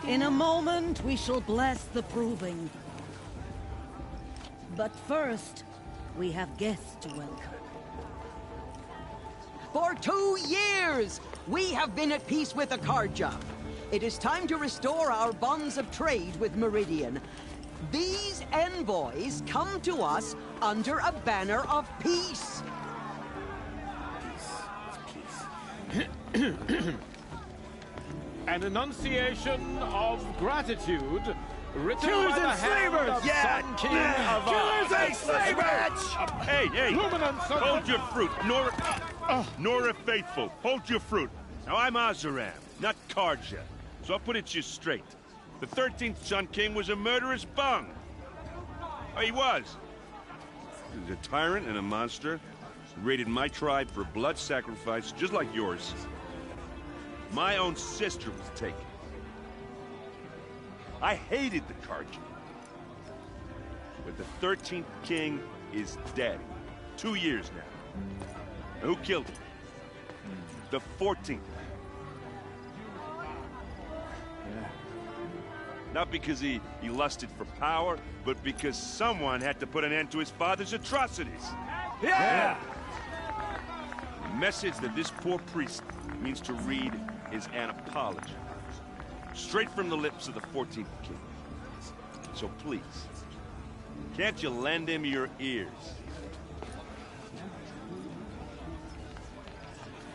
In a moment, we shall bless the proving. But first, we have guests to welcome. For 2 years, we have been at peace with Akarja. It is time to restore our bonds of trade with Meridian. These envoys come to us under a banner of peace. An enunciation of gratitude written Killers by the and hand slavers! of Sun King of Killers and slavers! Hey! Luminance of Hold your fruit, Nora Faithful, hold your fruit. Now, I'm Azaram, not Karja, so I'll put it to you straight. The 13th Sun King was a murderous bung. Oh, he was. He was a tyrant and a monster. He raided my tribe for blood sacrifice, just like yours. My own sister was taken. I hated the Karja. But the 13th King is dead. 2 years now. And who killed him? The 14th. Not because he lusted for power, but because someone had to put an end to his father's atrocities. Yeah! The message that this poor priest means to read is an apology. Straight from the lips of the 14th King. So please, can't you lend him your ears?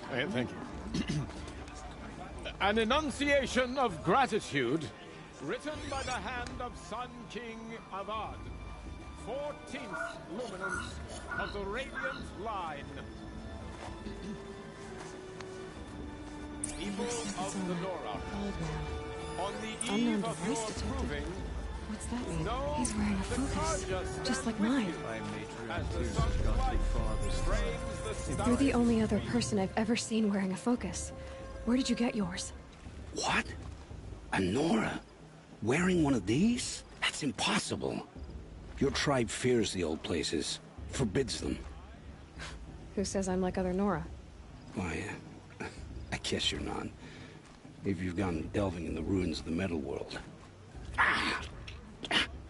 Thank you. An enunciation of gratitude written by the hand of Sun King Avad, 14th luminance of the Radiant Line. People of the Nora, on the eve of your proving, What's that mean? He's wearing a focus, just like mine. You're the only other person I've ever seen wearing a focus. Where did you get yours? What? A Nora? Wearing one of these? That's impossible. Your tribe fears the old places, forbids them. Who says I'm like other Nora? Why, I guess you're not. If you've gone delving in the ruins of the metal world.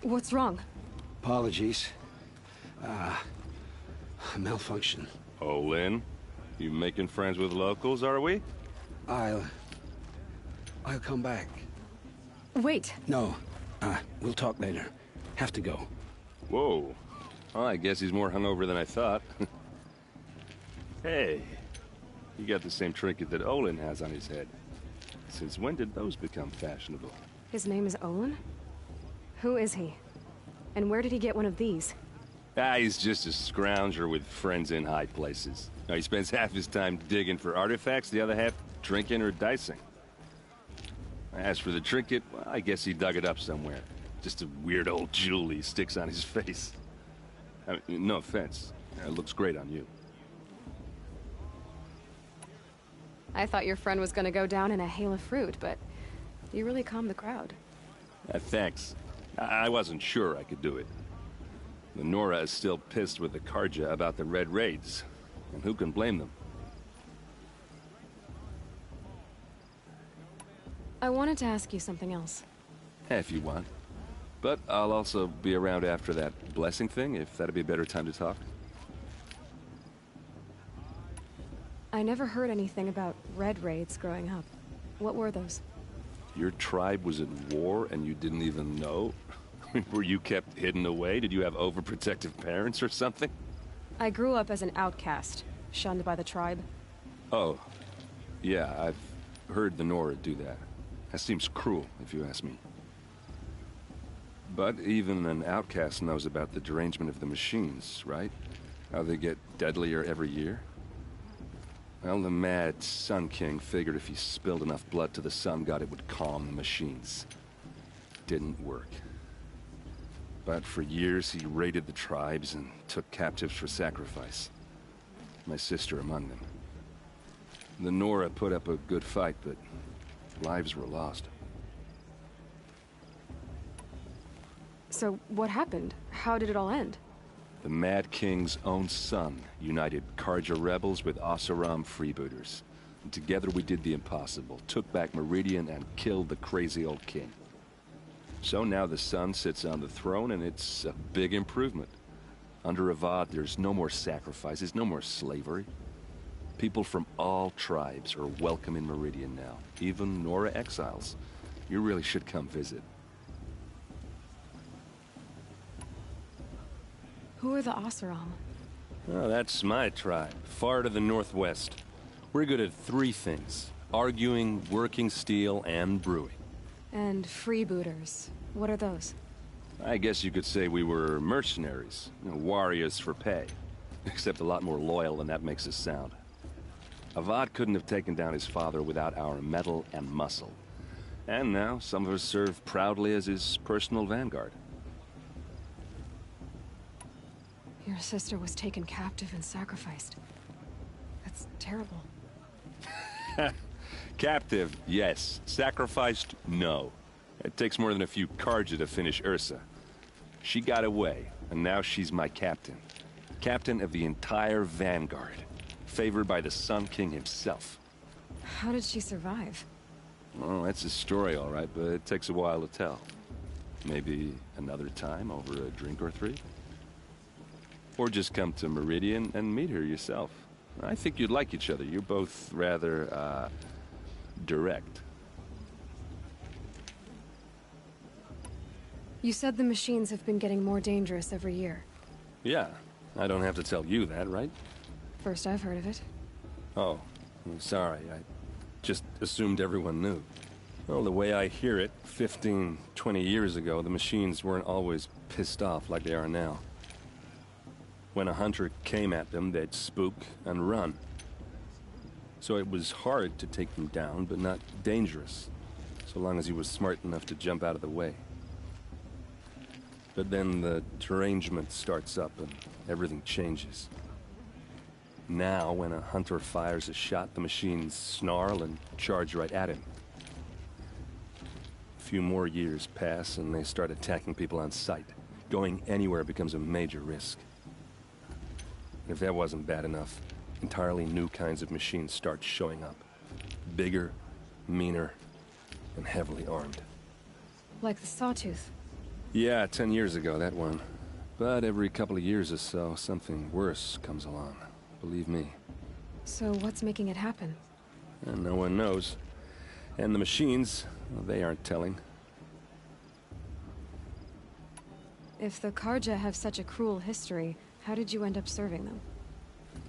What's wrong? Apologies. A malfunction. Oh, Lynn? You making friends with locals, are we? I'll come back. Wait. No. We'll talk later. Have to go. Whoa. Well, I guess he's more hungover than I thought. Hey. You got the same trinket that Olin has on his head. Since when did those become fashionable? His name is Olin? Who is he? And where did he get one of these? He's just a scrounger with friends in high places. Now, he spends half his time digging for artifacts, the other half drinking or dicing. As for the trinket, well, I guess he dug it up somewhere. Just a weird old jewel he sticks on his face. I mean, no offense. It looks great on you. I thought your friend was gonna go down in a hail of fruit, but you really calmed the crowd. Thanks. I wasn't sure I could do it. The Nora is still pissed with the Karja about the Red Raids, and who can blame them? I wanted to ask you something else. If you want. But I'll also be around after that blessing thing, if that'd be a better time to talk. I never heard anything about Red Raids growing up. What were those? Your tribe was at war and you didn't even know? Were you kept hidden away? Did you have overprotective parents or something? I grew up as an outcast, shunned by the tribe. Oh. Yeah, I've heard the Nora do that. That seems cruel, if you ask me. But even an outcast knows about the derangement of the machines, right? How they get deadlier every year? Well, the mad Sun King figured if he spilled enough blood to the Sun God, it would calm the machines. Didn't work. But for years, he raided the tribes and took captives for sacrifice. My sister among them. The Nora put up a good fight, but lives were lost. So, what happened? How did it all end? The Mad King's own son united Karja rebels with Oseram freebooters. And together we did the impossible, took back Meridian and killed the crazy old king. So now the sun sits on the throne, and it's a big improvement. Under Avad, there's no more sacrifices, no more slavery. People from all tribes are welcome in Meridian now, even Nora exiles. You really should come visit. Who are the Oseram? Oh, that's my tribe, far to the northwest. We're good at three things: arguing, working steel, and brewing. And freebooters. What are those? I guess you could say we were mercenaries, warriors for pay. Except a lot more loyal than that makes us sound. Avad couldn't have taken down his father without our metal and muscle. And now, some of us serve proudly as his personal vanguard. Your sister was taken captive and sacrificed. That's terrible. Captive, yes. Sacrificed, no. It takes more than a few Karja to finish Ursa. She got away, and now she's my captain. Captain of the entire Vanguard. Favored by the Sun King himself. How did she survive? Oh, that's a story, all right, but it takes a while to tell. Maybe another time over a drink or three? Or just come to Meridian and meet her yourself. I think you'd like each other. You're both rather, direct. You said the machines have been getting more dangerous every year. Yeah, I don't have to tell you that, right? First I've heard of it. Oh, I'm sorry. I just assumed everyone knew. Well, the way I hear it, 15, 20 years ago, the machines weren't always pissed off like they are now. When a hunter came at them, they'd spook and run. So it was hard to take them down, but not dangerous, so long as he was smart enough to jump out of the way. But then the derangement starts up and everything changes. Now, when a hunter fires a shot, the machines snarl and charge right at him. A few more years pass and they start attacking people on sight. Going anywhere becomes a major risk. If that wasn't bad enough, entirely new kinds of machines start showing up. Bigger, meaner, and heavily armed. Like the Sawtooth. Yeah, 10 years ago, that one. But every couple of years or so, something worse comes along. Believe me. So what's making it happen? And no one knows. And the machines, well, they aren't telling. If the Karja have such a cruel history, how did you end up serving them?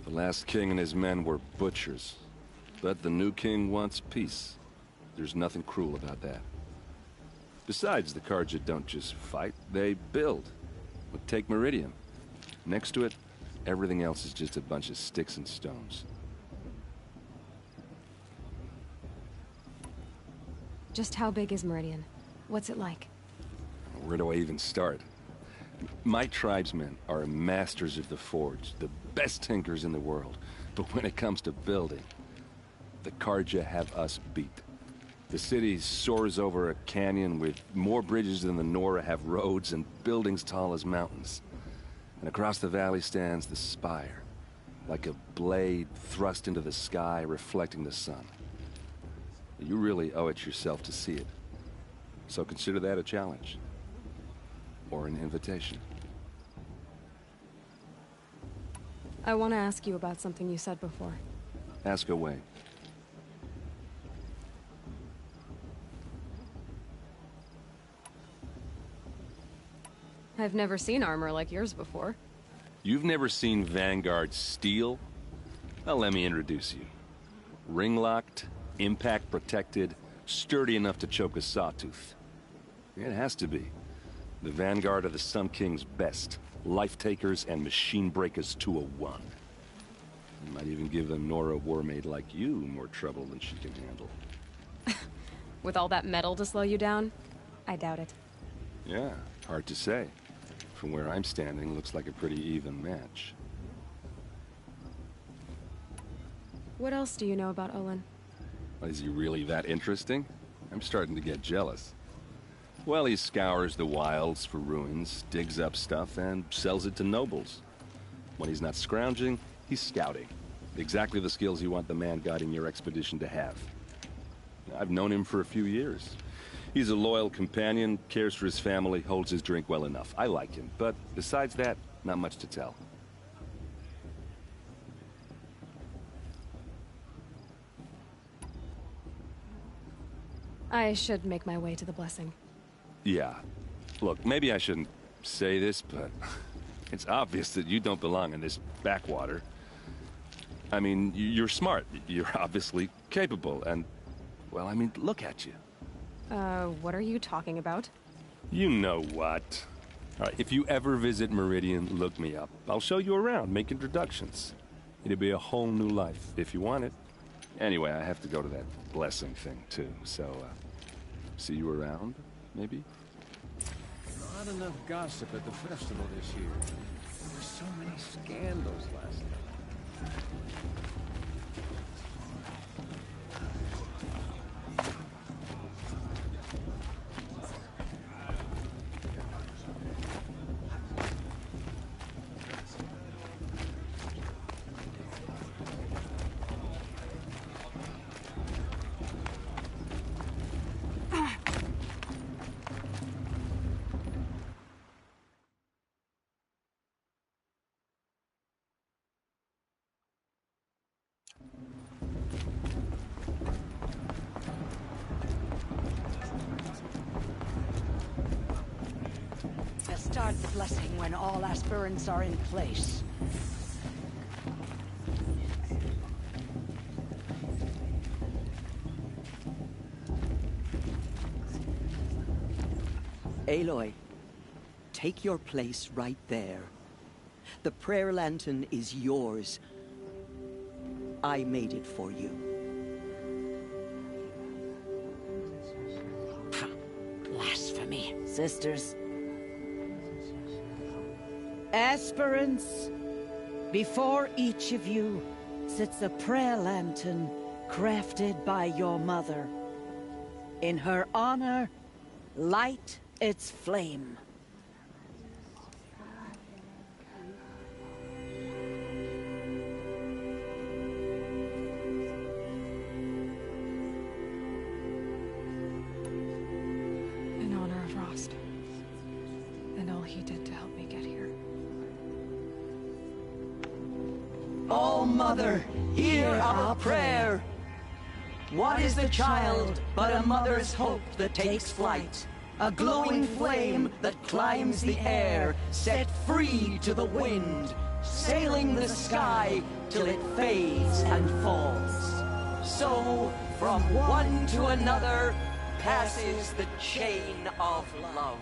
The last king and his men were butchers. But the new king wants peace. There's nothing cruel about that. Besides, the Karja don't just fight, they build. But take Meridian. Next to it, everything else is just a bunch of sticks and stones. Just how big is Meridian? What's it like? Where do I even start? My tribesmen are masters of the forge, the best tinkers in the world. But when it comes to building, the Karja have us beat. The city soars over a canyon with more bridges than the Nora have roads and buildings tall as mountains. And across the valley stands the spire, like a blade thrust into the sky reflecting the sun. You really owe it yourself to see it. So consider that a challenge. Or an invitation. I want to ask you about something you said before. Ask away. I've never seen armor like yours before. You've never seen Vanguard steel? Well, let me introduce you. Ring-locked, impact-protected, sturdy enough to choke a sawtooth. It has to be. The Vanguard are the Sun King's best. Life-takers and machine-breakers to a one. Might even give a Nora warmaid like you more trouble than she can handle. With all that metal to slow you down? I doubt it. Yeah, hard to say. From where I'm standing, looks like a pretty even match. What else do you know about Olin? Is he really that interesting? I'm starting to get jealous. Well, he scours the wilds for ruins, digs up stuff, and sells it to nobles. When he's not scrounging, he's scouting. Exactly the skills you want the man guiding your expedition to have. I've known him for a few years. He's a loyal companion, cares for his family, holds his drink well enough. I like him, but besides that, not much to tell. I should make my way to the blessing. Yeah. Look, maybe I shouldn't say this, but it's obvious that you don't belong in this backwater. I mean, you're smart. You're obviously capable, and, well, I mean, look at you. What are you talking about? You know what. All right, if you ever visit Meridian, look me up. I'll show you around, make introductions. It'll be a whole new life, if you want it. Anyway, I have to go to that blessing thing, too, so, see you around, maybe? Not enough gossip at the festival this year. There were so many scandals last night. We'll start the blessing when all aspirants are in place. Aloy, take your place right there. The prayer lantern is yours. I made it for you. Blasphemy. Sisters. Aspirants, before each of you sits a prayer lantern crafted by your mother. In her honor, light its flame. In honor of Rost. And all he did to help me get here. Oh, Mother, hear our prayer. What is the child but a mother's hope that takes flight? A glowing flame that climbs the air, set free to the wind, sailing the sky till it fades and falls. So, from one to another, passes the chain of love.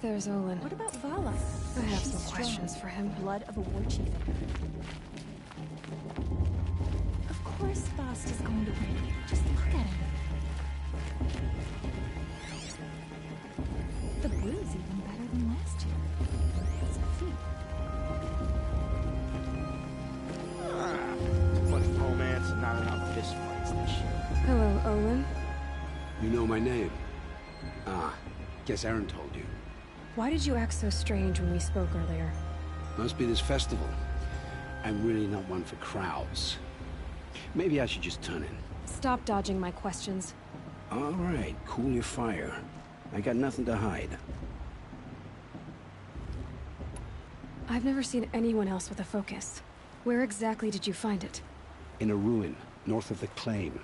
There's Olin. What about Vala? I have She's some strong. questions for him. Blood of a war chief in her. Of course Bast is going to win. Just look at him. The blue's even better than last year. It's a feat. Too much romance and not enough fist fights this year. Hello, Olin. You know my name? Ah, guess Aaron told you. Why did you act so strange when we spoke earlier? Must be this festival. I'm really not one for crowds. Maybe I should just turn in. Stop dodging my questions. All right, cool your fire. I got nothing to hide. I've never seen anyone else with a focus. Where exactly did you find it? In a ruin, north of the Claim.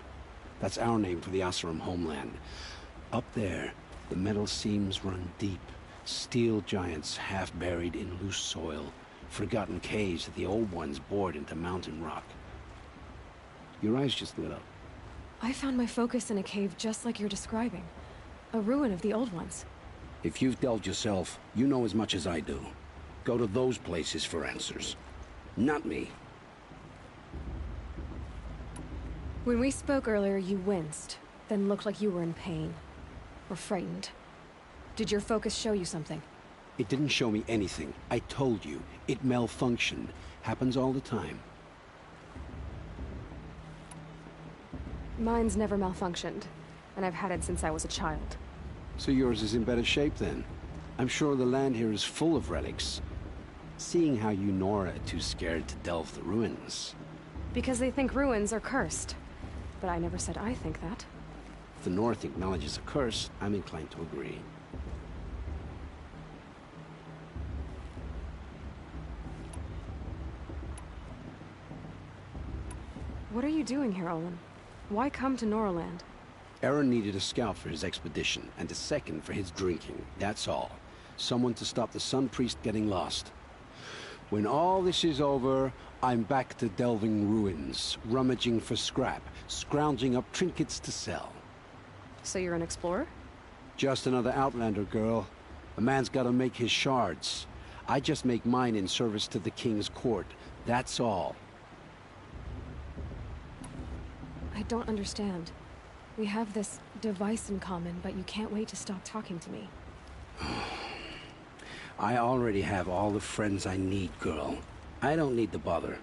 That's our name for the Oseram homeland. Up there, the metal seams run deep. Steel giants half buried in loose soil. Forgotten caves that the old ones bored into mountain rock. Your eyes just lit up. I found my focus in a cave just like you're describing. A ruin of the old ones. If you've delved yourself, you know as much as I do. Go to those places for answers. Not me. When we spoke earlier, you winced, then looked like you were in pain. Or frightened. Did your focus show you something? It didn't show me anything. I told you. It malfunctioned. Happens all the time. Mine's never malfunctioned. and I've had it since I was a child. So yours is in better shape then. I'm sure the land here is full of relics. Seeing how you Nora are too scared to delve the ruins. Because they think ruins are cursed. But I never said I think that. If the North acknowledges a curse, I'm inclined to agree. What are you doing here, Olin? Why come to Noraland? Aaron needed a scout for his expedition, and a second for his drinking, that's all. Someone to stop the Sun Priest getting lost. When all this is over, I'm back to delving ruins, rummaging for scrap, scrounging up trinkets to sell. So you're an explorer? Just another Outlander, girl. A man's gotta make his shards. I just make mine in service to the King's court, that's all. I don't understand. We have this device in common, but you can't wait to stop talking to me. I already have all the friends I need, girl. I don't need the bother.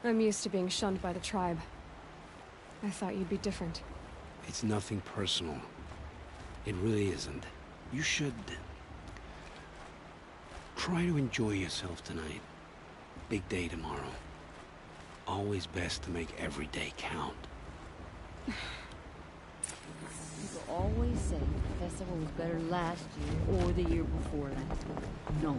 I'm used to being shunned by the tribe. I thought you'd be different. It's nothing personal. It really isn't. You should... try to enjoy yourself tonight. Big day tomorrow. Always best to make every day count. People always say the festival was better last year or the year before that. No.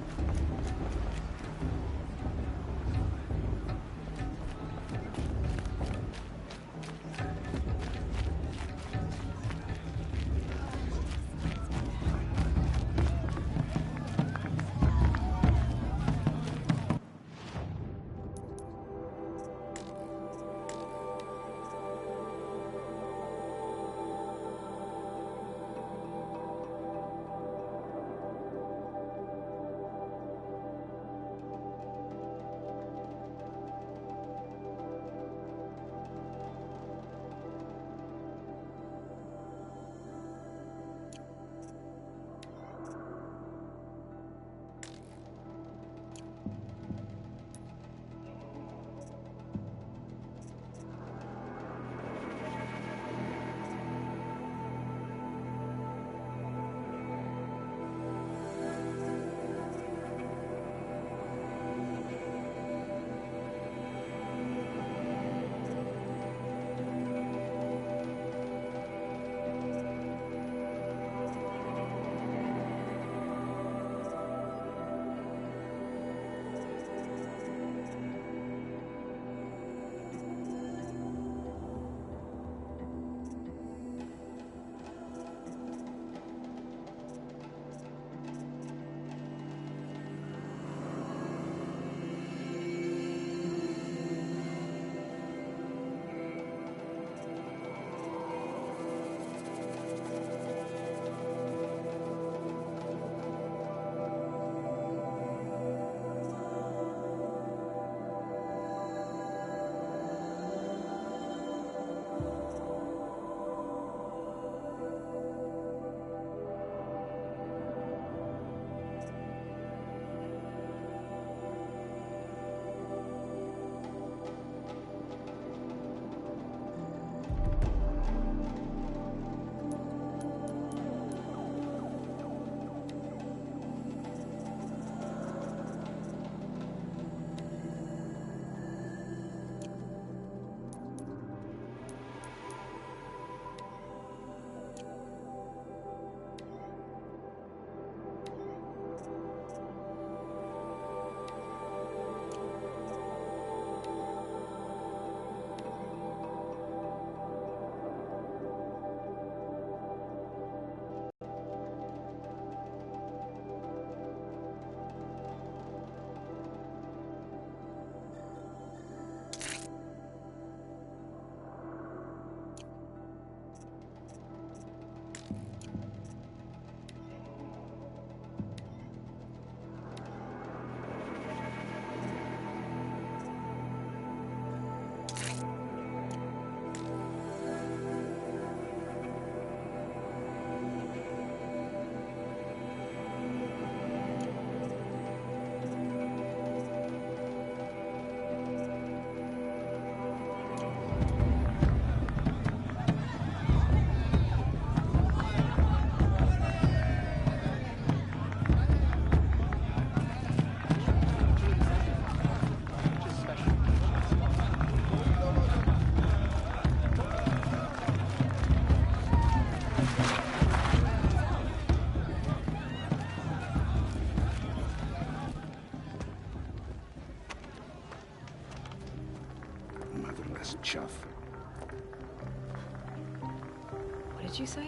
did you say?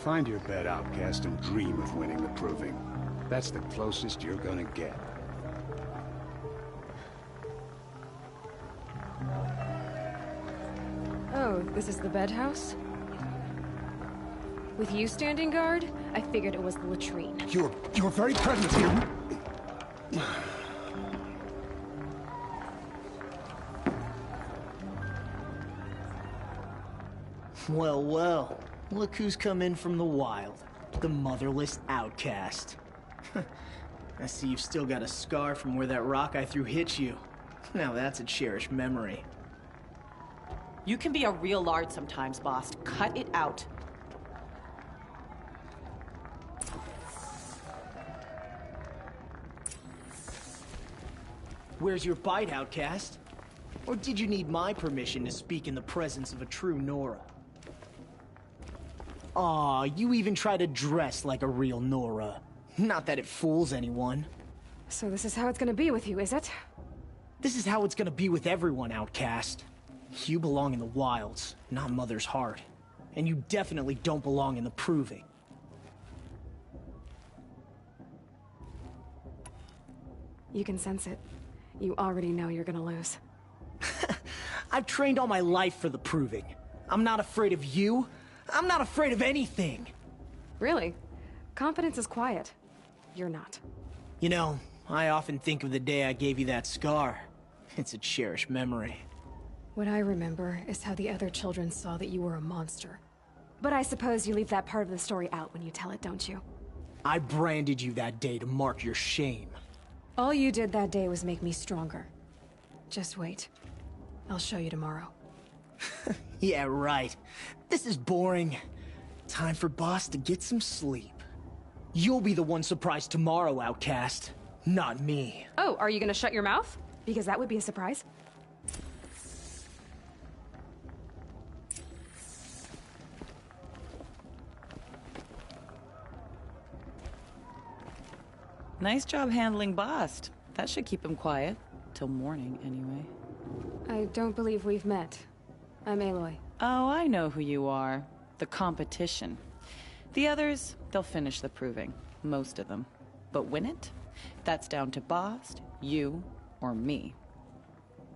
Find your bed, outcast, and dream of winning the proving. That's the closest you're gonna get. Oh, this is the bed house? With you standing guard, I figured it was the latrine. Your very presence here... Well, well. Look who's come in from the wild. The motherless outcast. I see you've still got a scar from where that rock I threw hit you. Now that's a cherished memory. You can be a real lard sometimes, boss. Cut it out. Where's your bite, outcast? Or did you need my permission to speak in the presence of a true Nora? Aw, you even try to dress like a real Nora. Not that it fools anyone. So this is how it's gonna be with you, is it? This is how it's gonna be with everyone, outcast. You belong in the wilds, not Mother's heart. And you definitely don't belong in the proving. You can sense it. You already know you're gonna lose. I've trained all my life for the proving. I'm not afraid of you. I'm not afraid of anything. Really? Confidence is quiet. You're not. You know, I often think of the day I gave you that scar. It's a cherished memory. What I remember is how the other children saw that you were a monster. But I suppose you leave that part of the story out when you tell it, don't you? I branded you that day to mark your shame. All you did that day was make me stronger. Just wait. I'll show you tomorrow. Yeah, right. This is boring. Time for Boss to get some sleep. You'll be the one surprised tomorrow, outcast. Not me. Oh, are you gonna shut your mouth? Because that would be a surprise. Nice job handling Bast. That should keep him quiet. Till morning, anyway. I don't believe we've met. I'm Aloy. Oh, I know who you are. The competition. The others, they'll finish the proving. Most of them. But win it? That's down to Bast, you, or me.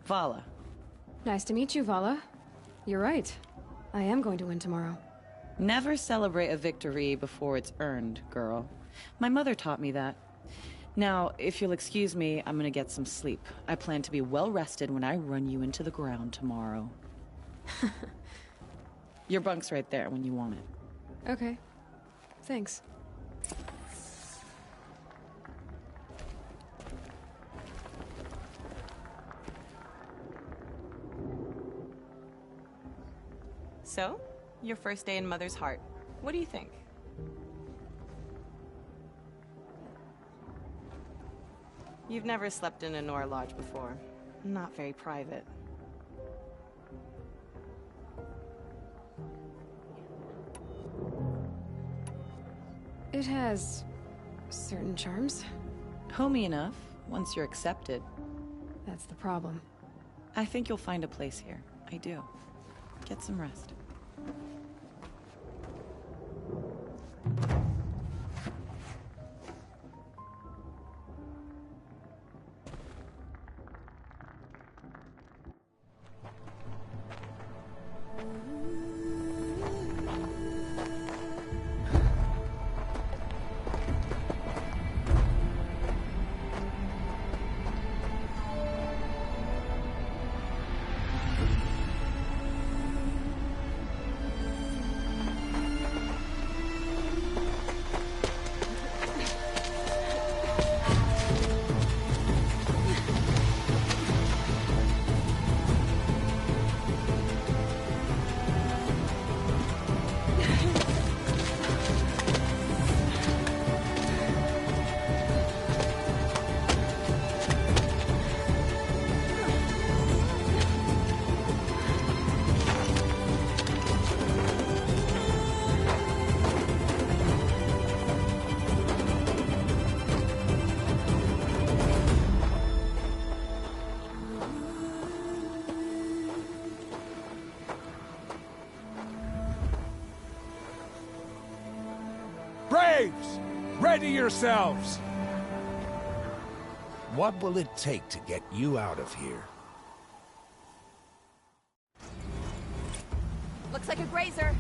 Vala. Nice to meet you, Vala. You're right. I am going to win tomorrow. Never celebrate a victory before it's earned, girl. My mother taught me that. Now, if you'll excuse me, I'm gonna get some sleep. I plan to be well rested when I run you into the ground tomorrow. Your bunk's right there when you want it. Okay. Thanks. So, your first day in Mother's heart. What do you think? You've never slept in a Nora lodge before. Not very private. It has certain charms. Homey enough, once you're accepted. That's the problem. I think you'll find a place here. I do. Get some rest. Braves! Ready yourselves! What will it take to get you out of here? Looks like a grazer.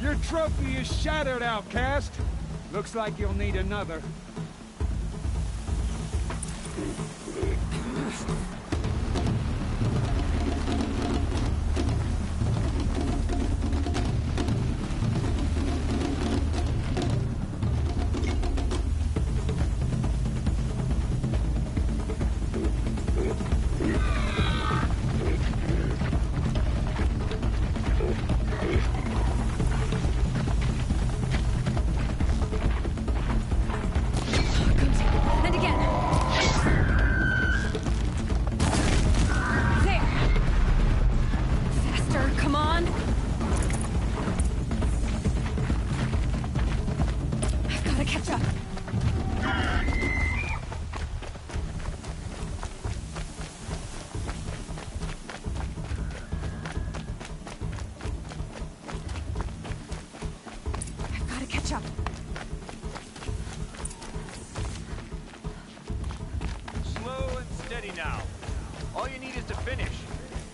Your trophy is shattered, outcast. Looks like you'll need another. And again. There. Faster, come on. I've got to catch up. I've got to catch up. Slow and steady now. All you need is to finish.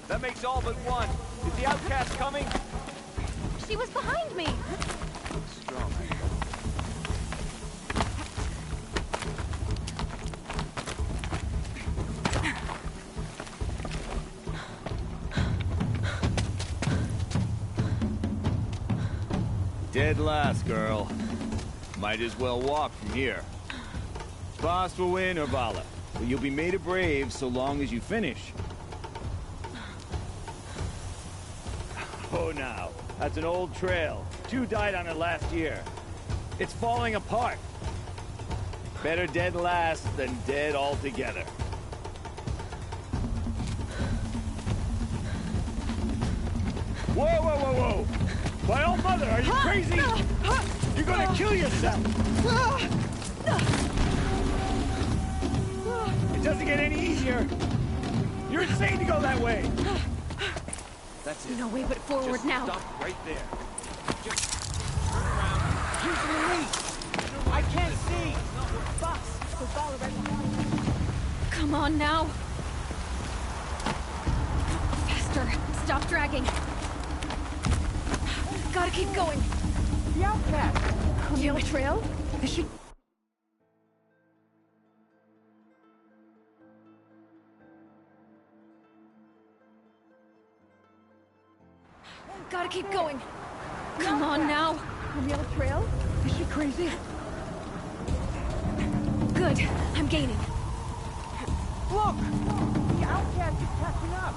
That makes all but one. Is the outcast coming? She was behind me. Strong. Dead last, girl. Might as well walk from here. Boss will win or Vala, but you'll be made a brave so long as you finish. Oh, now, that's an old trail. 2 died on it last year. It's falling apart. Better dead last than dead altogether. Whoa, whoa, whoa, whoa! My old mother, are you crazy? You're gonna kill yourself! It doesn't get any easier. You're insane to go that way. That's it. No way but forward Just now. stop right there. Just turn around. Use the release! I can't see! Boss, there's Vala right behind you. Come on now. Faster. Stop dragging. Gotta keep going. The outcast! On the trail? Is she... Gotta keep going. Come on now. On the other trail? Is she crazy? Good. I'm gaining. Look! The outcast is catching up!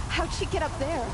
How'd she get up there?